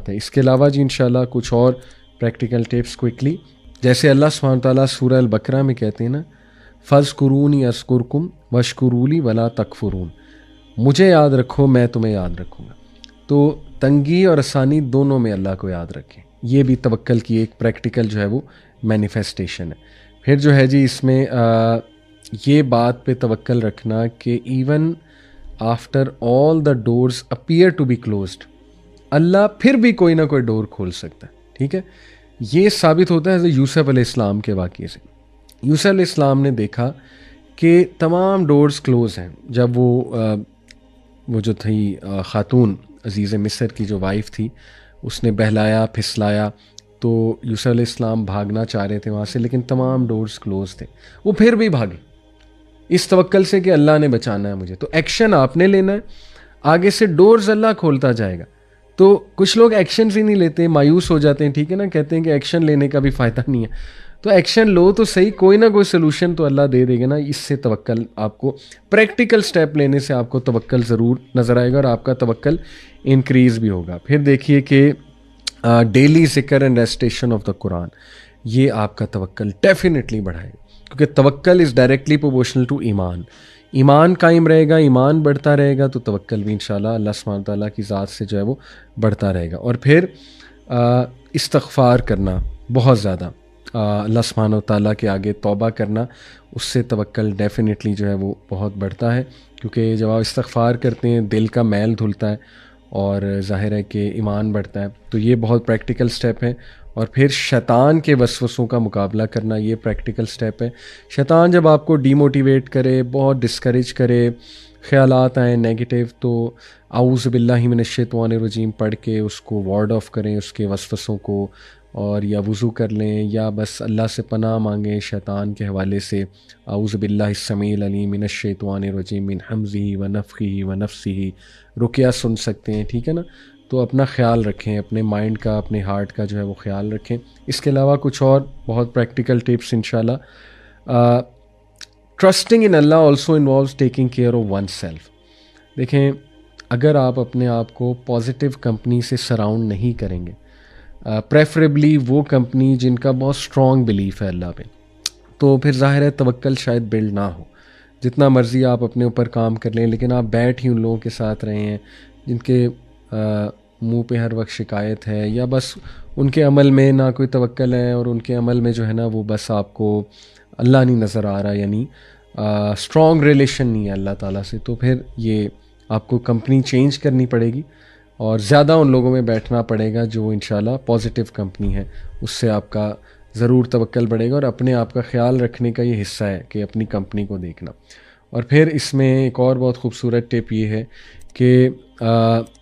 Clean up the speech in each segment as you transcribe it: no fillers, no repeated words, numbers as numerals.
ہے. اس کے علاوہ جی انشاءاللہ کچھ اور پریکٹیکل ٹپس کوئکلی. جیسے اللہ سبحانہ تعالیٰ سورہ البقرہ میں کہتے ہیں نا، فَاذْكُرُونِی اذْکُرْکُم وَاشْکُرُوا لی وَلا تَکْفُرُون، مجھے یاد رکھو میں تمہیں یاد رکھوں گا. تو تنگی اور آسانی دونوں میں اللہ کو یاد رکھیں. یہ بھی توکل کی ایک پریکٹیکل جو ہے وہ مینیفیسٹیشن ہے. پھر جو ہے جی اس میں یہ بات پہ توکل رکھنا کہ even after all the doors appear to be closed, اللہ پھر بھی کوئی نہ کوئی ڈور کھول سکتا ہے. ٹھیک ہے، یہ ثابت ہوتا ہے حضرت یوسف علیہ السلام کے واقعے سے. یوسف علیہ السلام نے دیکھا کہ تمام ڈورز کلوز ہیں. جب وہ جو تھی خاتون عزیز مصر کی جو وائف تھی، اس نے بہلایا پھسلایا تو یوسف علیہ السلام بھاگنا چاہ رہے تھے وہاں سے، لیکن تمام ڈورز کلوز تھے. وہ پھر بھی بھاگے اس توکل سے کہ اللہ نے بچانا ہے مجھے. تو ایکشن آپ نے لینا ہے، آگے سے ڈورز اللہ کھولتا جائے گا. تو کچھ لوگ ایکشنز ہی نہیں لیتے، مایوس ہو جاتے ہیں. ٹھیک ہے نا، کہتے ہیں کہ ایکشن لینے کا بھی فائدہ نہیں ہے. تو ایکشن لو تو صحیح، کوئی نہ کوئی سلوشن تو اللہ دے دے گا نا. اس سے توکل آپ کو پریکٹیکل سٹیپ لینے سے آپ کو توکل ضرور نظر آئے گا اور آپ کا توکل انکریز بھی ہوگا. پھر دیکھیے کہ ڈیلی ذکر اینڈ ریسٹیشن آف دا قرآن، یہ آپ کا توکل ڈیفینیٹلی بڑھائے گا، کیونکہ توکل از ڈائریکٹلی پروپورشنل ٹو ایمان. ایمان قائم رہے گا، ایمان بڑھتا رہے گا، تو توکل بھی انشاءاللہ اللہ سبحانہ تعالیٰ کی ذات سے جو ہے وہ بڑھتا رہے گا. اور پھر استغفار کرنا بہت زیادہ، اللہ سبحانہ تعالیٰ کے آگے توبہ کرنا، اس سے توکل ڈیفینیٹلی جو ہے وہ بہت بڑھتا ہے. کیونکہ جب آپ استغفار کرتے ہیں دل کا میل دھلتا ہے اور ظاہر ہے کہ ایمان بڑھتا ہے. تو یہ بہت پریکٹیکل سٹیپ ہے. اور پھر شیطان کے وسوسوں کا مقابلہ کرنا، یہ پریکٹیکل سٹیپ ہے. شیطان جب آپ کو ڈی موٹیویٹ کرے، بہت ڈسکریج کرے، خیالات آئیں نیگیٹو، تو اعوذ باللہ من الشیطان الرجیم پڑھ کے اس کو وارڈ آف کریں اس کے وسوسوں کو، اور یا وضو کر لیں یا بس اللہ سے پناہ مانگیں شیطان کے حوالے سے. اعوذ باللہ السمیع العلیم من الشیطان الرجیم من حمزہ ونفخہ ونفثہ، رقیہ سن سکتے ہیں. ٹھیک ہے نا. تو اپنا خیال رکھیں، اپنے مائنڈ کا اپنے ہارٹ کا جو ہے وہ خیال رکھیں. اس کے علاوہ کچھ اور بہت پریکٹیکل ٹپس انشاءاللہ. Trusting in Allah also involves taking care of one self. دیکھیں، اگر آپ اپنے آپ کو پازیٹیو کمپنی سے سراؤنڈ نہیں کریں گے، پریفریبلی وہ کمپنی جن کا بہت اسٹرانگ بلیف ہے اللہ پہ، تو پھر ظاہر ہے توکل شاید بلڈ نہ ہو. جتنا مرضی آپ اپنے اوپر کام کر لیں، لیکن آپ بیٹھ ہی ان لوگوں کے ساتھ رہے ہیں جن کے منہ پہ ہر وقت شکایت ہے، یا بس ان کے عمل میں نہ کوئی توکل ہے، اور ان کے عمل میں جو ہے نا وہ بس آپ کو اللہ نہیں نظر آ رہا، یعنی اسٹرانگ ریلیشن نہیں ہے اللہ تعالیٰ سے. تو پھر یہ آپ کو کمپنی چینج کرنی پڑے گی اور زیادہ ان لوگوں میں بیٹھنا پڑے گا جو انشاءاللہ پازیٹیو کمپنی ہے. اس سے آپ کا ضرور توکل بڑھے گا. اور اپنے آپ کا خیال رکھنے کا یہ حصہ ہے کہ اپنی کمپنی کو دیکھنا. اور پھر اس میں ایک اور بہت خوبصورت ٹپ یہ ہے کہ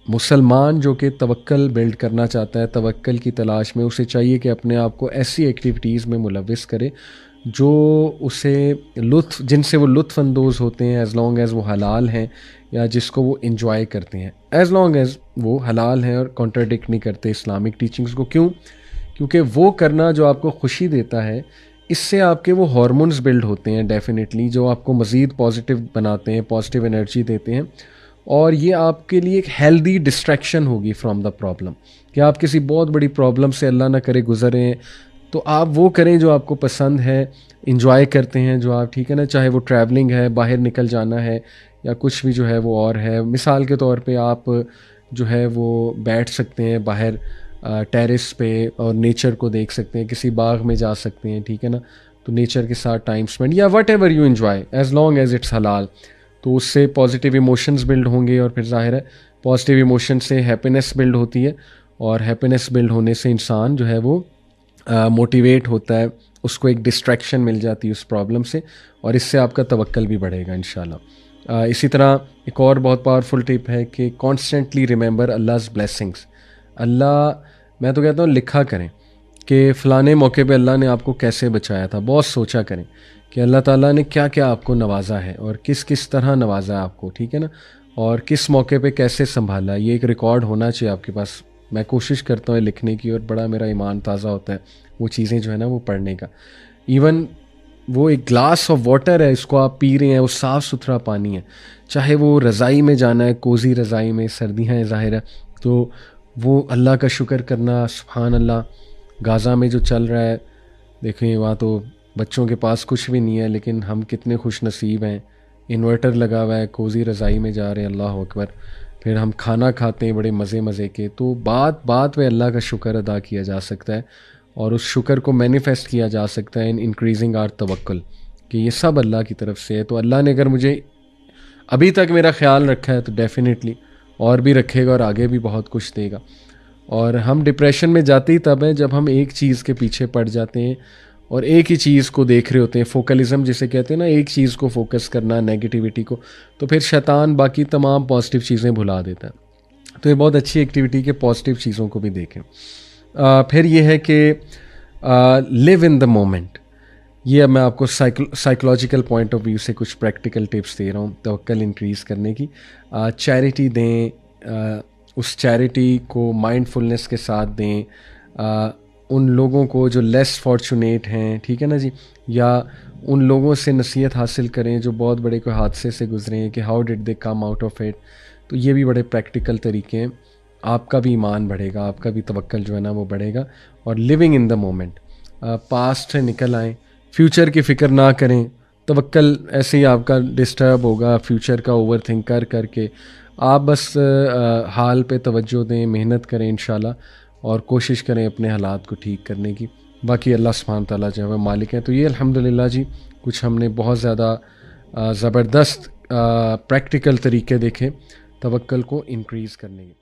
مسلمان جو کہ توکل بلڈ کرنا چاہتا ہے، توکل کی تلاش میں، اسے چاہیے کہ اپنے آپ کو ایسی ایکٹیویٹیز میں ملوث کرے جو اسے جن سے وہ لطف اندوز ہوتے ہیں، ایز لانگ ایز وہ حلال ہیں، یا جس کو وہ انجوائے کرتے ہیں، ایز لانگ ایز وہ حلال ہیں اور کانٹراڈکٹ نہیں کرتے اسلامک ٹیچنگز کو. کیوں؟ کیونکہ وہ کرنا جو آپ کو خوشی دیتا ہے، اس سے آپ کے وہ ہارمونز بلڈ ہوتے ہیں ڈیفینیٹلی، جو آپ کو مزید پازیٹیو بناتے ہیں، پازیٹیو انرجی دیتے ہیں. اور یہ آپ کے لیے ایک ہیلدی ڈسٹریکشن ہوگی فرام دا پرابلم. کہ آپ کسی بہت بڑی پرابلم سے اللہ نہ کرے گزریں، تو آپ وہ کریں جو آپ کو پسند ہے، انجوائے کرتے ہیں جو آپ، ٹھیک ہے نا، چاہے وہ ٹریولنگ ہے، باہر نکل جانا ہے، یا کچھ بھی جو ہے وہ اور ہے. مثال کے طور پہ آپ جو ہے وہ بیٹھ سکتے ہیں باہر ٹیرس پہ اور نیچر کو دیکھ سکتے ہیں، کسی باغ میں جا سکتے ہیں، ٹھیک ہے نا. تو نیچر کے ساتھ ٹائم اسپینڈ، یا whatever you enjoy as long as it's حلال. تو اس سے پازیٹیو ایموشنز بلڈ ہوں گے، اور پھر ظاہر ہے پازیٹیو ایموشن سے ہیپینس بلڈ ہوتی ہے، اور ہیپینس بلڈ ہونے سے انسان جو ہے وہ موٹیویٹ ہوتا ہے، اس کو ایک ڈسٹریکشن مل جاتی ہے اس پرابلم سے، اور اس سے آپ کا توکل بھی بڑھے گا انشاءاللہ. اسی طرح ایک اور بہت پاورفل ٹپ ہے کہ کانسٹنٹلی ریممبر اللہز بلیسنگس. اللہ، میں تو کہتا ہوں لکھا کریں کہ فلانے موقع پہ اللہ نے آپ کو کیسے بچایا تھا. بہت سوچا کریں کہ اللہ تعالیٰ نے کیا کیا آپ کو نوازا ہے، اور کس کس طرح نوازا ہے آپ کو، ٹھیک ہے نا، اور کس موقع پہ کیسے سنبھالا. یہ ایک ریکارڈ ہونا چاہیے آپ کے پاس. میں کوشش کرتا ہوں لکھنے کی، اور بڑا میرا ایمان تازہ ہوتا ہے وہ چیزیں جو ہے نا وہ پڑھنے کا. ایون وہ ایک گلاس آف واٹر ہے، اس کو آپ پی رہے ہیں، وہ صاف ستھرا پانی ہے، چاہے وہ رضائی میں جانا ہے، کوزی رضائی میں، سردیاں ہیں ظاہر ہے، تو وہ اللہ کا شکر کرنا. سبحان اللہ, غازہ میں جو چل رہا ہے دیکھیں, وہاں تو بچوں کے پاس کچھ بھی نہیں ہے, لیکن ہم کتنے خوش نصیب ہیں, انورٹر لگا ہوا ہے, کوزی رضائی میں جا رہے ہیں, اللہ اکبر. پھر ہم کھانا کھاتے ہیں بڑے مزے کے. تو بات پہ اللہ کا شکر ادا کیا جا سکتا ہے, اور اس شکر کو مینیفیسٹ کیا جا سکتا ہے ان انکریزنگ آر توکل, کہ یہ سب اللہ کی طرف سے ہے. تو اللہ نے اگر مجھے ابھی تک میرا خیال رکھا ہے تو ڈیفینیٹلی اور بھی رکھے گا, اور آگے بھی بہت کچھ دے گا. اور ہم ڈپریشن میں جاتے ہی تب ہیں جب ہم ایک چیز کے پیچھے پڑ جاتے ہیں اور ایک ہی چیز کو دیکھ رہے ہوتے ہیں, فوکلزم جسے کہتے ہیں نا, ایک چیز کو فوکس کرنا, نیگیٹیوٹی کو. تو پھر شیطان باقی تمام پازیٹیو چیزیں بھلا دیتا ہے. تو یہ بہت اچھی ایکٹیویٹی کہ پازیٹیو چیزوں کو بھی دیکھیں. پھر یہ ہے کہ لیو ان دا مومنٹ. یہ اب میں آپ کو سائیکولوجیکل پوائنٹ آف ویو سے کچھ پریکٹیکل ٹپس دے رہا ہوں توکل انکریز کرنے کی. چیریٹی دیں, اس چیریٹی کو مائنڈ فلنس کے ساتھ دیں. ان لوگوں کو جو لیس فارچونیٹ ہیں, ٹھیک ہے نا جی, یا ان لوگوں سے نصیحت حاصل کریں جو بہت بڑے کوئی حادثے سے گزرے ہیں, کہ how did they come out of it. تو یہ بھی بڑے پریکٹیکل طریقے ہیں. آپ کا بھی ایمان بڑھے گا, آپ کا بھی توکل جو ہے نا وہ بڑھے گا. اور living in the moment, past سے نکل آئیں, فیوچر کی فکر نہ کریں. توکل ایسے ہی آپ کا ڈسٹرب ہوگا فیوچر کا اوور تھنک کر کے. آپ بس حال پہ توجہ دیں, محنت کریں انشاءاللہ, اور کوشش کریں اپنے حالات کو ٹھیک کرنے کی. باقی اللہ سبحانہ تعالیٰ جو ہے مالک ہیں. تو یہ الحمدللہ جی کچھ ہم نے بہت زیادہ زبردست پریکٹیکل طریقے دیکھے توکل کو انکریز کرنے کے.